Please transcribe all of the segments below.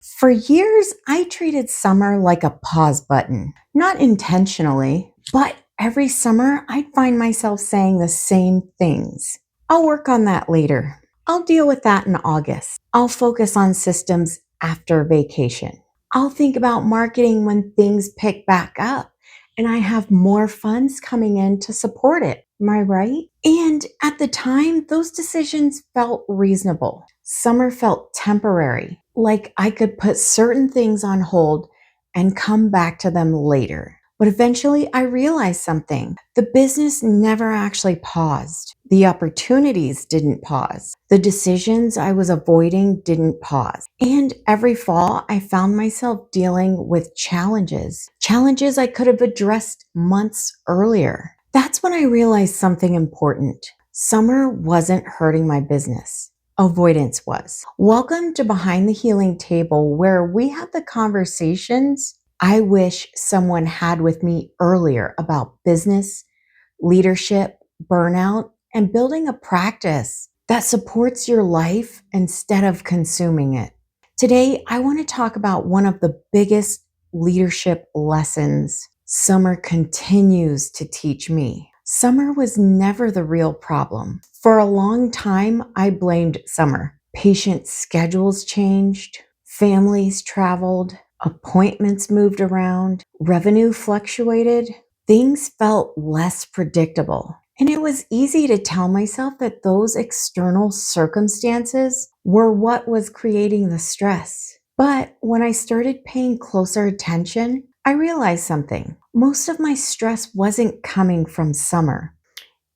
For years, I treated summer like a pause button, not intentionally, but every summer I'd find myself saying the same things. I'll work on that later. I'll deal with that in August. I'll focus on systems after vacation. I'll think about marketing when things pick back up and I have more funds coming in to support it. Am I right? And at the time, those decisions felt reasonable. Summer felt temporary, like I could put certain things on hold and come back to them later. But eventually, I realized something. The business never actually paused. The opportunities didn't pause. The decisions I was avoiding didn't pause. And every fall, I found myself dealing with challenges I could have addressed months earlier. That's when I realized something important. Summer wasn't hurting my business. Avoidance was. Welcome to Behind the Healing Table, where we have the conversations I wish someone had with me earlier about business, leadership, burnout, and building a practice that supports your life instead of consuming it. Today, I want to talk about one of the biggest leadership lessons summer continues to teach me. Summer was never the real problem. For a long time, I blamed summer. Patient schedules changed, families traveled, appointments moved around, revenue fluctuated, things felt less predictable. And it was easy to tell myself that those external circumstances were what was creating the stress. But when I started paying closer attention, I realized something. Most of my stress wasn't coming from summer.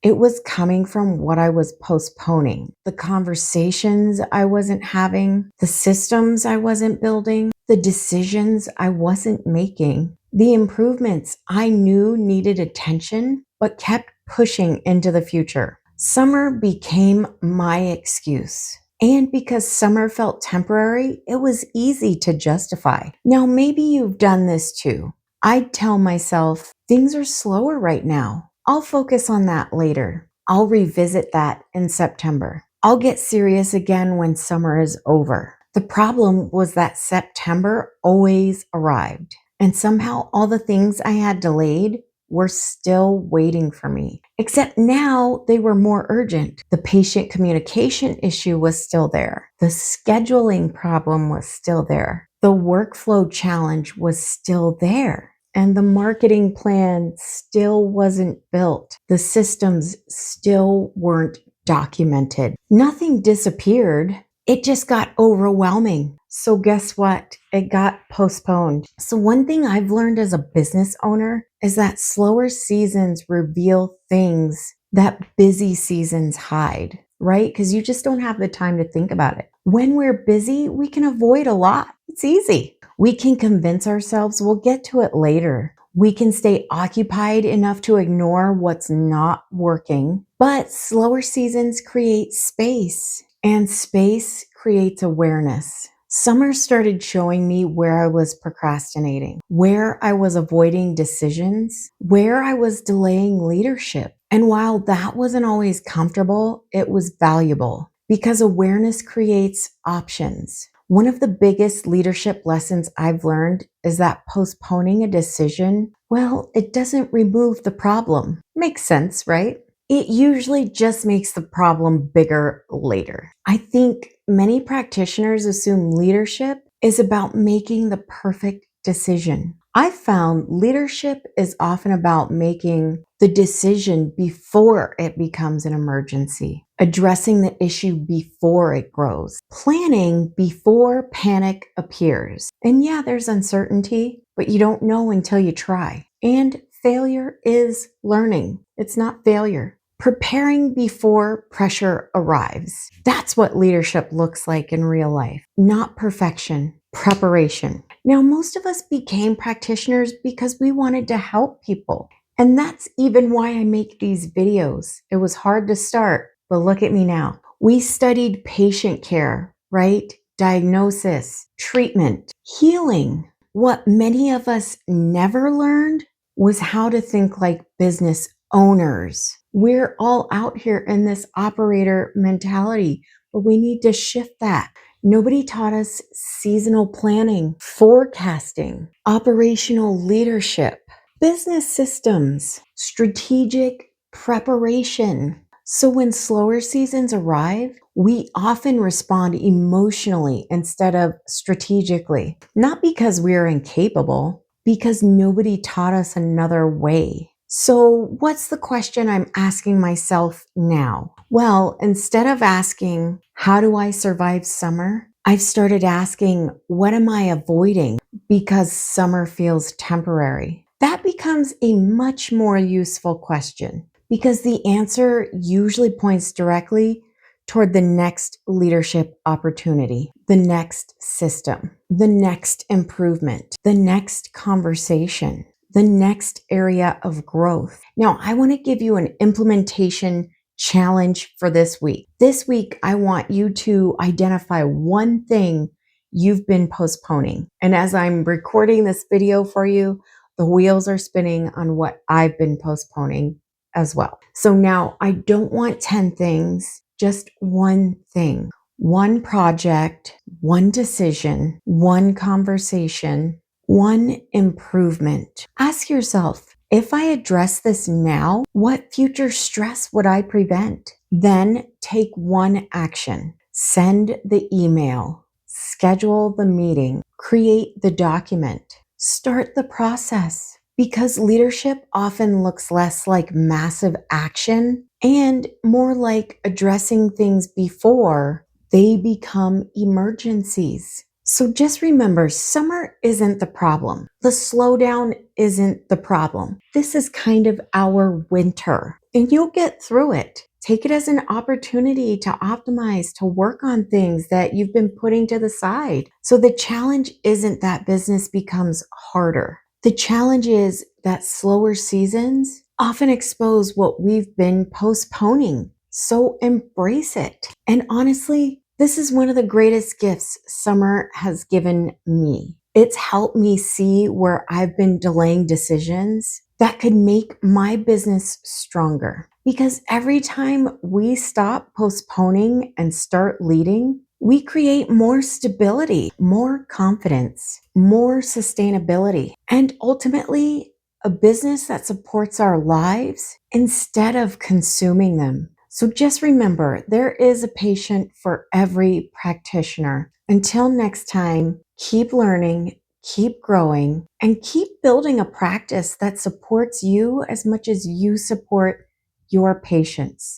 It was coming from what I was postponing, the conversations I wasn't having, the systems I wasn't building, the decisions I wasn't making, the improvements I knew needed attention, but kept pushing into the future. Summer became my excuse. And because summer felt temporary, it was easy to justify. Now, maybe you've done this too. I'd tell myself, things are slower right now. I'll focus on that later. I'll revisit that in September. I'll get serious again when summer is over. The problem was that September always arrived, and somehow all the things I had delayed were still waiting for me. Except now they were more urgent. The patient communication issue was still there. The scheduling problem was still there. The workflow challenge was still there. And the marketing plan still wasn't built. The systems still weren't documented. Nothing disappeared. It just got overwhelming. So guess what? It got postponed. So one thing I've learned as a business owner is that slower seasons reveal things that busy seasons hide, right? Because you just don't have the time to think about it. When we're busy, we can avoid a lot. It's easy. We can convince ourselves we'll get to it later. We can stay occupied enough to ignore what's not working. But slower seasons create space, and space creates awareness. Summer started showing me where I was procrastinating, where I was avoiding decisions, where I was delaying leadership. And while that wasn't always comfortable, it was valuable because awareness creates options. One of the biggest leadership lessons I've learned is that postponing a decision, well, it doesn't remove the problem. Makes sense, right? It usually just makes the problem bigger later. I think many practitioners assume leadership is about making the perfect decision. I found leadership is often about making the decision before it becomes an emergency, addressing the issue before it grows, planning before panic appears. And yeah, there's uncertainty, but you don't know until you try. And failure is learning. It's not failure. Preparing before pressure arrives. That's what leadership looks like in real life. Not perfection, preparation. Now, most of us became practitioners because we wanted to help people. And that's even why I make these videos. It was hard to start, but look at me now. We studied patient care, right? Diagnosis, treatment, healing. What many of us never learned was how to think like business owners. We're all out here in this operator mentality, but we need to shift that. Nobody taught us seasonal planning, forecasting, operational leadership, business systems, strategic preparation. So when slower seasons arrive, we often respond emotionally instead of strategically. Not because we're incapable, because nobody taught us another way. So, what's the question I'm asking myself now? Well, instead of asking, how do I survive summer? I've started asking, what am I avoiding because summer feels temporary? That becomes a much more useful question because the answer usually points directly toward the next leadership opportunity, the next system, the next improvement, the next conversation, the next area of growth. Now, I want to give you an implementation challenge for this week. This week, I want you to identify one thing you've been postponing. And as I'm recording this video for you, the wheels are spinning on what I've been postponing as well. So now I don't want 10 things, just one thing, one project, one decision, one conversation, one improvement. Ask yourself, if I address this now, what future stress would I prevent? Then take one action. Send the email, schedule the meeting, create the document, start the process. Because leadership often looks less like massive action and more like addressing things before they become emergencies. So just remember, summer isn't the problem. The slowdown isn't the problem. This is kind of our winter, and you'll get through it. Take it as an opportunity to optimize, to work on things that you've been putting to the side. So the challenge isn't that business becomes harder. The challenge is that slower seasons often expose what we've been postponing. So embrace it. And honestly, this is one of the greatest gifts summer has given me. It's helped me see where I've been delaying decisions that could make my business stronger. Because every time we stop postponing and start leading, we create more stability, more confidence, more sustainability, and ultimately a business that supports our lives instead of consuming them. So just remember, there is a patient for every practitioner. Until next time, keep learning, keep growing, and keep building a practice that supports you as much as you support your patients.